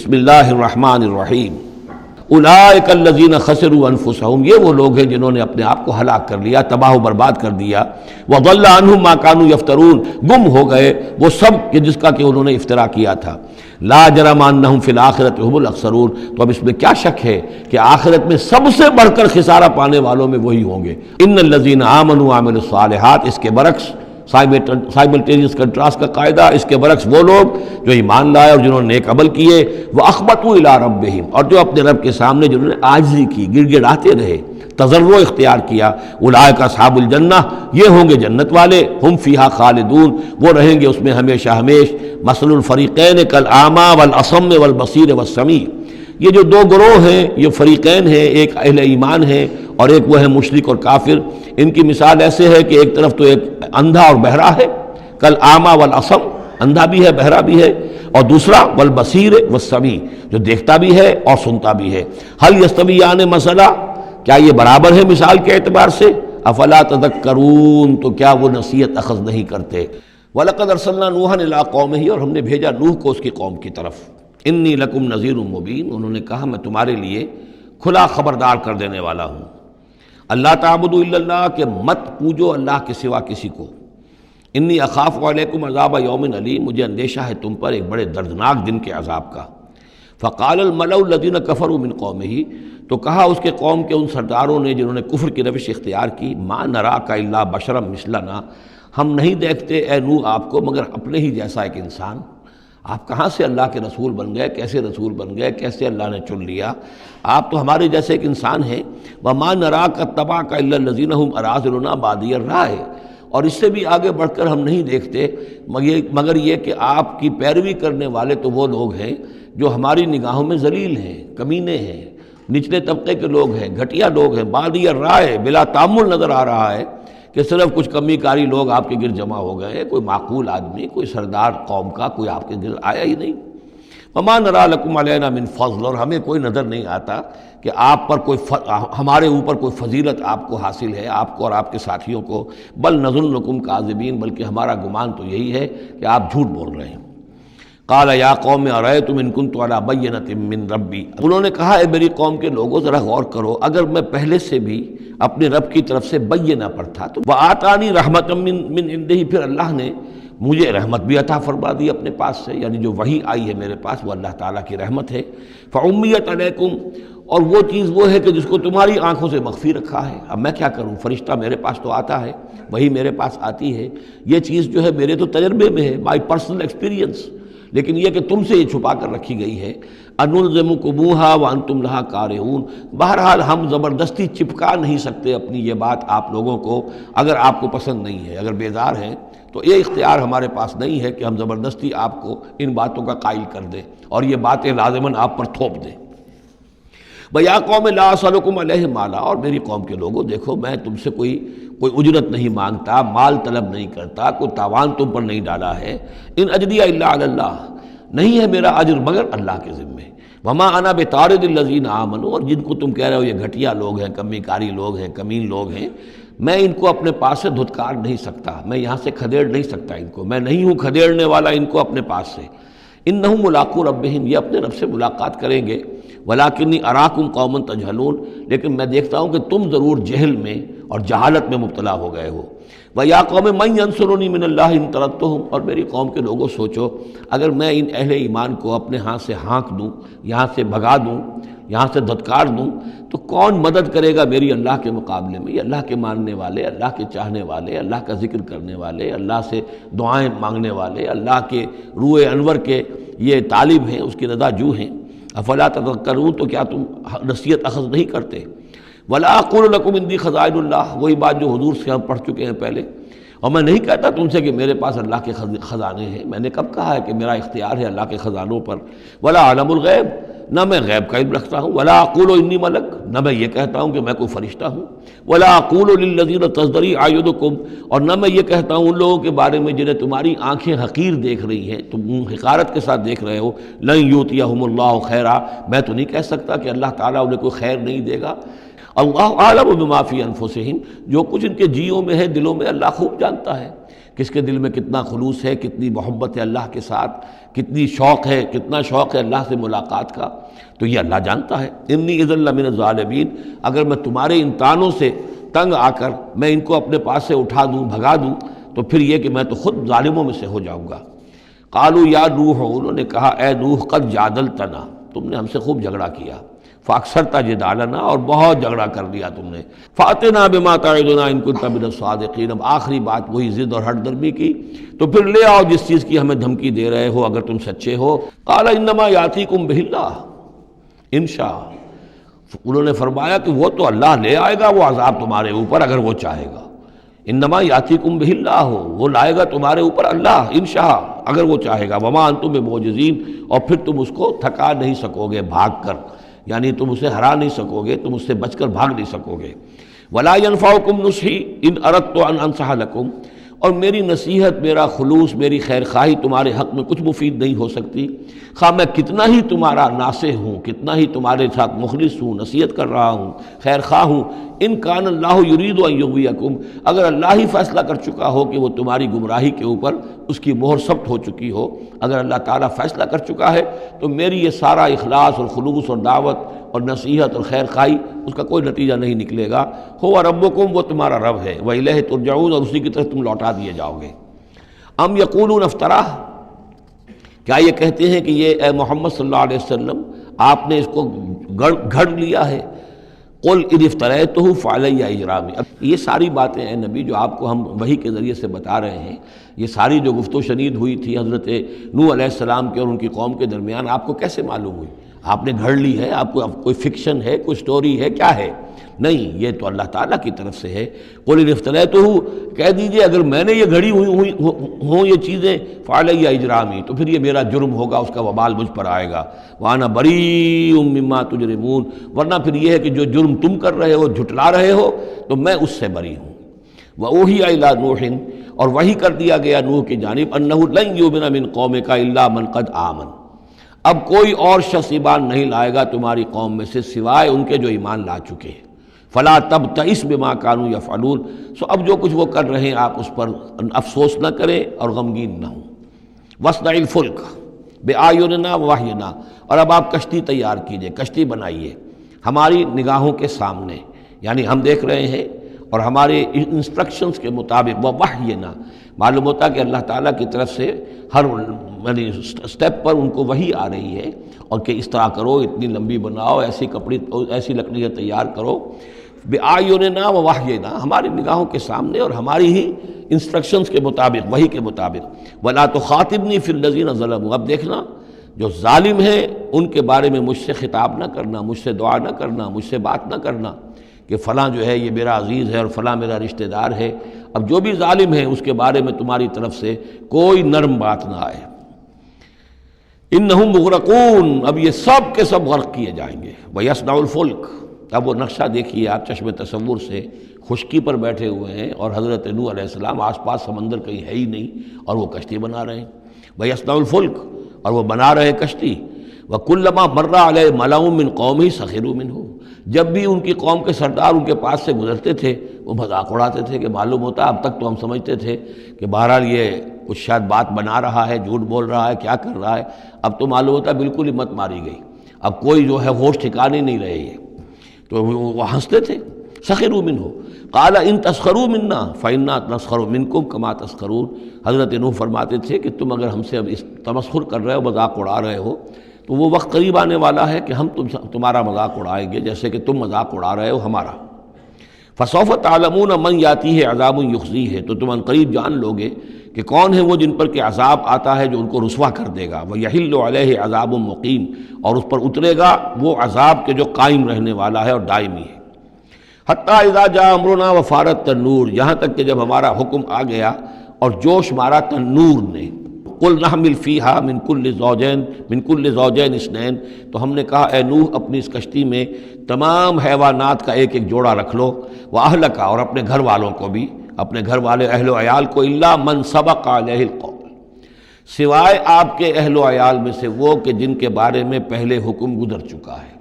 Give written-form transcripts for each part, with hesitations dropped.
بسم اللہ الرحمن الرحیم اولئک الذین خسروا انفسهم، یہ وہ لوگ ہیں جنہوں نے اپنے آپ کو ہلاک کر لیا، تباہ و برباد کر دیا۔ وضل عنہم ما كانوا یفترون، گم ہو گئے وہ سب کہ جس کا کہ انہوں نے افترا کیا تھا۔ لا جرم انہم فی الآخرۃ هم الاخسرون، تو اب اس میں کیا شک ہے کہ آخرت میں سب سے بڑھ کر خسارہ پانے والوں میں وہی ہوں گے۔ ان الذین آمنوا وعملوا الصالحات، اس کے برعکس سائملٹینیس کنٹراسٹ کا قاعدہ، اس کے برعکس وہ لوگ جو ایمان لائے اور جنہوں نے نیک عمل کیے، وَأَخْبَتُوا إِلَىٰ رَبِّهِمْ، اور جو اپنے رب کے سامنے جنہوں نے عاجزی کی، گڑ گڑاتے رہے، تضرع اختیار کیا، اولئک اصحاب الجنہ، یہ ہوں گے جنت والے، ہم فیہا خالدون، وہ رہیں گے اس میں ہمیشہ ہمیش۔ مثل الفریقین کالاعمی والاصم والبصیر والسمیع، یہ جو دو گروہ ہیں، یہ فریقین ہیں، ایک اہل ایمان ہیں اور ایک وہ ہے مشرک اور کافر۔ ان کی مثال ایسے ہے کہ ایک طرف تو ایک اندھا اور بہرا ہے، کالاعمی والاصم، اندھا بھی ہے بہرا بھی ہے، اور دوسرا والبصیر والسمیع، جو دیکھتا بھی ہے اور سنتا بھی ہے۔ هل یستویان مثلا، کیا یہ برابر ہے مثال کے اعتبار سے؟ افلا تذکرون، تو کیا وہ نصیحت اخذ نہیں کرتے؟ وَلَقَدْ أَرْسَلْنَا نُوحًا إِلَىٰ قَوْمِهِ، اور ہم نے بھیجا نوح کو اس کی قوم کی طرف۔ انی لکم نذیر مبین، انہوں نے کہا میں تمہارے لیے کھلا خبردار کر دینے والا ہوں۔ اللہ تعبدوا الا اللہ، کہ مت پوجو اللہ کے سوا کسی کو۔ انی اخاف علیکم عذاب یوم علیم، مجھے اندیشہ ہے تم پر ایک بڑے دردناک دن کے عذاب کا۔ فقال الملأ الذین کفروا من قومہ، تو کہا اس کے قوم کے ان سرداروں نے جنہوں نے کفر کی روش اختیار کی، ما نراک الا بشرا مثلنا، ہم نہیں دیکھتے اے نوح آپ کو مگر اپنے ہی جیسا ایک انسان۔ آپ کہاں سے اللہ کے رسول بن گئے، کیسے رسول بن گئے، کیسے اللہ نے چن لیا؟ آپ تو ہمارے جیسے ایک انسان ہیں۔ وَمَا نَرَاكَ اتَّبَعَكَ إِلَّا الَّذِينَ هُمْ أَرَاذِلُنَا بَادِيَ الرَّأْيِ، اور اس سے بھی آگے بڑھ کر ہم نہیں دیکھتے مگر یہ کہ آپ کی پیروی کرنے والے تو وہ لوگ ہیں جو ہماری نگاہوں میں ذلیل ہیں، کمینے ہیں، نچلے طبقے کے لوگ ہیں، گھٹیا لوگ ہیں۔ بادی الرائے، بلا تعمل نظر آ رہا ہے کہ صرف کچھ کمی کاری لوگ آپ کے گرد جمع ہو گئے ہیں، کوئی معقول آدمی، کوئی سردار قوم کا کوئی آپ کے گرد آیا ہی نہیں۔ وَمَا نَرَىٰ لَكُمْ عَلَيْنَا مِنْ فَضْلٍ، اور ہمیں کوئی نظر نہیں آتا کہ آپ پر ہمارے اوپر کوئی فضیلت آپ کو حاصل ہے، آپ کو اور آپ کے ساتھیوں کو۔ بل نظنکم کاذبین، بلکہ ہمارا گمان تو یہی ہے کہ آپ جھوٹ بول رہے ہیں۔ قال یا قوم ارأیتم ان کنت علی بینۃ من ربی، انہوں نے کہا اے میری قوم کے لوگوں ذرا غور کرو، اگر میں پہلے سے بھی اپنے رب کی طرف سے بینہ پر تھا تو وآتانی رحمۃ من عنده، پھر اللہ نے مجھے رحمت بھی عطا فرما دی اپنے پاس سے، یعنی جو وحی آئی ہے میرے پاس وہ اللہ تعالیٰ کی رحمت ہے۔ فعمیت علیکم، اور وہ چیز وہ ہے کہ جس کو تمہاری آنکھوں سے مخفی رکھا ہے۔ اب میں کیا کروں، فرشتہ میرے پاس تو آتا ہے، وہی میرے پاس آتی ہے، یہ چیز جو ہے میرے تو تجربے میں ہے، مائی پرسنل ایکسپیرینس، لیکن یہ کہ تم سے یہ چھپا کر رکھی گئی ہے۔ انلزمکموہا وانتم لہا کارہون، بہرحال ہم زبردستی چپکا نہیں سکتے اپنی یہ بات آپ لوگوں کو، اگر آپ کو پسند نہیں ہے، اگر بیزار ہیں تو یہ اختیار ہمارے پاس نہیں ہے کہ ہم زبردستی آپ کو ان باتوں کا قائل کر دیں اور یہ باتیں لازماً آپ پر تھوپ دیں۔ وَيَا قَوْمِ لَا أَسْأَلُكُمْ عَلَيْهِ مَالًا، اور میری قوم کے لوگوں دیکھو میں تم سے کوئی اجرت نہیں مانگتا، مال طلب نہیں کرتا، کوئی تاوان تم پر نہیں ڈالا ہے۔ ان اجریہ الا علی اللہ، نہیں ہے میرا اجر مگر اللہ کے ذمے۔ وما انا بطارد الذین آمنوا، اور جن کو تم کہہ رہے ہو یہ گھٹیا لوگ ہیں، کمی کاری لوگ ہیں، کمین لوگ ہیں، میں ان کو اپنے پاس سے دھتکار نہیں سکتا، میں یہاں سے کھدیڑ نہیں سکتا ان کو، میں نہیں ہوں کھدیڑنے والا ان کو اپنے پاس سے۔ انہم ملاقو ربہم، یہ اپنے رب سے ملاقات کریں گے۔ ولیکنی اراکم قوما تجہلون، لیکن میں دیکھتا ہوں کہ تم ضرور جہل میں اور جہالت میں مبتلا ہو گئے ہو۔ وَيَا قَوْمِ مَن يَنصُرُنِي مِنَ اللَّهِ إِن طَرَدتُّهُمْ، اور میری قوم کے لوگوں سوچو اگر میں ان اہل ایمان کو اپنے ہاں سے ہانک دوں، یہاں سے بھگا دوں، یہاں سے دھتکار دوں، تو کون مدد کرے گا میری اللہ کے مقابلے میں؟ یہ اللہ کے ماننے والے، اللہ کے چاہنے والے، اللہ کا ذکر کرنے والے، اللہ سے دعائیں مانگنے والے، اللہ کے روح انور کے یہ طالب ہیں، اس کی رضا جو ہیں۔ افلا تذکرون، تو کیا تم نصیحت اخذ نہیں کرتے؟ ولا اقول لکم عندی خزائن اللہ، وہی بات جو حضور سے ہم پڑھ چکے ہیں پہلے، اور میں نہیں کہتا تم سے کہ میرے پاس اللہ کے خزانے ہیں، میں نے کب کہا ہے کہ میرا اختیار ہے اللہ کے خزانوں پر؟ ولا عالم الغیب، نہ میں غیب کا علم رکھتا ہوں۔ ولا اقول انی ملک، نہ میں یہ کہتا ہوں کہ میں کوئی فرشتہ ہوں۔ ولا اقول للذین تزدری اعینکم، اور نہ میں یہ کہتا ہوں ان لوگوں کے بارے میں جنہیں تمہاری آنکھیں حقیر دیکھ رہی ہیں، تم حقارت کے ساتھ دیکھ رہے ہو، لن یؤتیہم اللہ خیرا، میں تو نہیں کہہ سکتا کہ اللہ تعالیٰ انہیں کوئی خیر نہیں دے گا۔ اللہ اعلم بما فی انفسہم، جو کچھ ان کے جیوں میں ہے، دلوں میں، اللہ خوب جانتا ہے۔ کس کے دل میں کتنا خلوص ہے، کتنی محبت ہے اللہ کے ساتھ، کتنی شوق ہے، کتنا شوق ہے اللہ سے ملاقات کا، تو یہ اللہ جانتا ہے۔ انی اذا لمن الظالمین، اگر میں تمہارے ان تانوں سے تنگ آ کر میں ان کو اپنے پاس سے اٹھا دوں، بھگا دوں، تو پھر یہ کہ میں تو خود ظالموں میں سے ہو جاؤں گا۔ قالوا یا نوح، انہوں نے کہا اے نوح قد جادلتنا، تم نے ہم سے خوب جھگڑا کیا، فاکثرت جدالنا، اور بہت جھگڑا کر لیا تم نے، فاتنا بما تعدنا ان کنت من الصادقین، اب آخری بات وہی ضد اور ہٹ درمی کی، تو پھر لے آؤ جس چیز کی ہمیں دھمکی دے رہے ہو اگر تم سچے ہو۔ قال انما یاتیکم بہ اللہ ان شاء، انہوں نے فرمایا کہ وہ تو اللہ لے آئے گا وہ عذاب تمہارے اوپر اگر وہ چاہے گا، انما یاتیکم بہ اللہ، وہ لائے گا تمہارے اوپر اللہ انشاء اگر وہ چاہے گا، وما انتم بمعجزین، اور پھر تم اس کو تھکا نہیں سکو گے بھاگ کر، یعنی تم اسے ہرا نہیں سکو گے، تم اس سے بچ کر بھاگ نہیں سکو گے۔ ولا ينفعکم نصحی ان اردت ان انصح لکم، اور میری نصیحت، میرا خلوص، میری خیر خواہی تمہارے حق میں کچھ مفید نہیں ہو سکتی، خواہ میں کتنا ہی تمہارا ناصح ہوں، کتنا ہی تمہارے ساتھ مخلص ہوں، نصیحت کر رہا ہوں، خیر خواہ ہوں۔ ان کان اللہ یرید ان یغویکم، اگر اللہ ہی فیصلہ کر چکا ہو کہ وہ تمہاری گمراہی کے اوپر اس کی مہر ثبت ہو چکی ہو، اگر اللہ تعالیٰ فیصلہ کر چکا ہے تو میری یہ سارا اخلاص اور خلوص اور دعوت اور نصیحت اور خیر خواہی اس کا کوئی نتیجہ نہیں نکلے گا۔ ہو ربکم، وہ تمہارا رب ہے، وإلیہ ترجعون، اور اسی کی طرف تم لوٹا دیے جاؤ گے۔ ام یقولون افتراہ، کیا یہ کہتے ہیں کہ یہ اے محمد صلی اللہ علیہ وسلم آپ نے اس کو گھڑ لیا ہے؟ قل ان افتریتہ فعلی اجرامی، اب یہ ساری باتیں ہیں نبی جو آپ کو ہم وحی کے ذریعے سے بتا رہے ہیں، یہ ساری جو گفت و شنید ہوئی تھی حضرت نوح علیہ السلام کے اور ان کی قوم کے درمیان، آپ کو کیسے معلوم ہوئی؟ آپ نے گھڑ لی ہے؟ آپ کو کوئی فکشن ہے، کوئی سٹوری ہے، کیا ہے؟ نہیں، یہ تو اللہ تعالیٰ کی طرف سے ہے۔ قل ان افتریتہ، کہہ دیجئے اگر میں نے یہ گھڑی ہوں یہ چیزیں، فعلی اجرامی، تو پھر یہ میرا جرم ہوگا، اس کا وبال مجھ پر آئے گا۔ وانا بریء مما تجرمون، ورنہ پھر یہ ہے کہ جو جرم تم کر رہے ہو، جھٹلا رہے ہو، تو میں اس سے بری ہوں۔ وأوحی الی نوح، اور وحی کر دیا گیا نوح کی جانب، انہ لن یؤمن من قومک الا من قد آمن، اب کوئی اور شخص ایمان نہیں لائے گا تمہاری قوم میں سے سوائے ان کے جو ایمان لا چکے ہیں۔ فلا تبتئس بما كانوا يفعلون، سو اب جو کچھ وہ کر رہے ہیں آپ اس پر افسوس نہ کریں اور غمگین نہ ہوں۔ واصنع الفلک بأعیننا ووحینا، اور اب آپ کشتی تیار کیجئے، کشتی بنائیے ہماری نگاہوں کے سامنے، یعنی ہم دیکھ رہے ہیں اور ہمارے انسٹرکشنز کے مطابق، ووحینا معلوم ہوتا کہ اللہ تعالیٰ کی طرف سے ہر یعنی سٹیپ پر ان کو وحی آ رہی ہے، اور کہ اس طرح کرو، اتنی لمبی بناؤ، ایسی لکڑیاں تیار کرو، بِأَعْيُنِنَا وَوَحْيِنَا، ہماری نگاہوں کے سامنے اور ہماری ہی انسٹرکشنز کے مطابق، وحی کے مطابق۔ وَلَا تُخَاطِبْنِي فِي الَّذِينَ ظَلَمُوا، اب دیکھنا جو ظالم ہیں ان کے بارے میں مجھ سے خطاب نہ کرنا، مجھ سے دعا نہ کرنا، مجھ سے بات نہ کرنا کہ فلاں جو ہے یہ میرا عزیز ہے اور فلاں میرا رشتہ دار ہے۔ اب جو بھی ظالم ہے اس کے بارے میں تمہاری طرف سے کوئی نرم بات نہ آئے۔ انہم مغرقون، اب یہ سب کے سب غرق کیے جائیں گے۔ وَيَصْنَعُ الْفُلْكَ، اب وہ نقشہ دیکھیے آپ چشم تصور سے، خشکی پر بیٹھے ہوئے ہیں اور حضرت نوح علیہ السلام آس پاس سمندر کہیں ہے ہی نہیں اور وہ کشتی بنا رہے ہیں۔ وَيَصْنَعُ الْفُلْكَ، اور وہ بنا رہے کشتی۔ وَكُلَّمَا مَرَّ عَلَيْهِ مَلَأٌ مِّن قَوْمِهِ سَخِرُوا مِنْهُ، جب بھی ان کی قوم کے سردار ان کے پاس سے گزرتے تھے وہ مذاق اڑاتے تھے، کہ معلوم ہوتا اب تک تو ہم سمجھتے تھے کہ بہرحال یہ کچھ شاید بات بنا رہا ہے، جھوٹ بول رہا ہے، کیا کر رہا ہے، اب تو معلوم ہوتا بالکل ہی مت ماری گئی، اب کوئی جو ہے ہوش ٹھکانے نہیں رہے یہ، تو وہ ہنستے تھے۔ سخروا منہ قال ان تسخروا منا فانا نسخر منکم کما تسخرون، حضرت نوح فرماتے تھے کہ تم اگر ہم سے اب اس تمسخر کر رہے ہو، مذاق اڑا رہے ہو، تو وہ وقت قریب آنے والا ہے کہ ہم تمہارا مذاق اڑائیں گے جیسے کہ تم مذاق اڑا رہے ہو ہمارا۔ فسوف تعلمون من یاتیہ عذاب یخزیہ، تو تم عنقریب جان لوگے کہ کون ہیں وہ جن پر کہ عذاب آتا ہے جو ان کو رسوا کر دے گا۔ ویحل علیہ عذاب مقیم، اور اس پر اترے گا وہ عذاب کے جو قائم رہنے والا ہے اور دائمی ہے۔ حتیٰ اذا جاء امرنا وفارت التنور، یہاں تک کہ جب ہمارا حکم آ گیا اور جوش مارا تنور نے۔ قل نحمل فیہا من کل زوجین اثنین، تو ہم نے کہا اے نوح اپنی اس کشتی میں تمام حیوانات کا ایک ایک جوڑا رکھ لو، واہلک، اور اپنے گھر والوں کو بھی، اپنے گھر والے اہل و عیال کو، الا من سبق علیہ القول، سوائے آپ کے اہل و عیال میں سے وہ کہ جن کے بارے میں پہلے حکم گزر چکا ہے،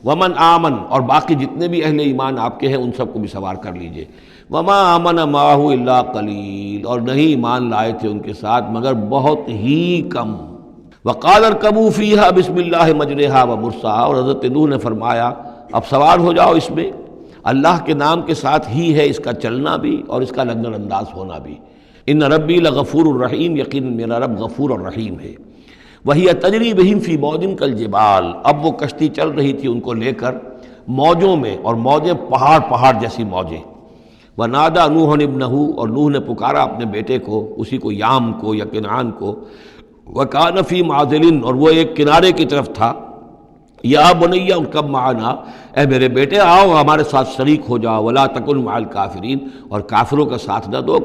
ومن آمن، اور باقی جتنے بھی اہل ایمان آپ کے ہیں ان سب کو بھی سوار کر لیجئے۔ وما آمن معہ الا قلیل، اور نہیں ایمان لائے تھے ان کے ساتھ مگر بہت ہی کم۔ وقال ارکبوا فیہا بسم اللہ مجریہا ومرساہا، اور حضرت نوح نے فرمایا اب سوار ہو جاؤ اس میں، اللہ کے نام کے ساتھ ہی ہے اس کا چلنا بھی اور اس کا لنگر انداز ہونا بھی۔ ان ربی لغفور الرحیم، یقیناً میرا رب غفور اور رحیم ہے۔ وہی تجری بہم فی موج کالجبال، اب وہ کشتی چل رہی تھی ان کو لے کر موجوں میں، اور موجیں پہاڑ جیسی موجیں۔ ونادى نوح ابنہ، اور نوح نے پکارا اپنے بیٹے کو، اسی کو یام کو یا کنعان کو، وکان فی معزل، اور وہ ایک کنارے کی طرف تھا، یا بنی ارکب معنا، اے میرے بیٹے آؤ ہمارے ساتھ شریک ہو جاؤ، ولا تکن مع الکافرین، اور کافروں کا ساتھ نہ دو۔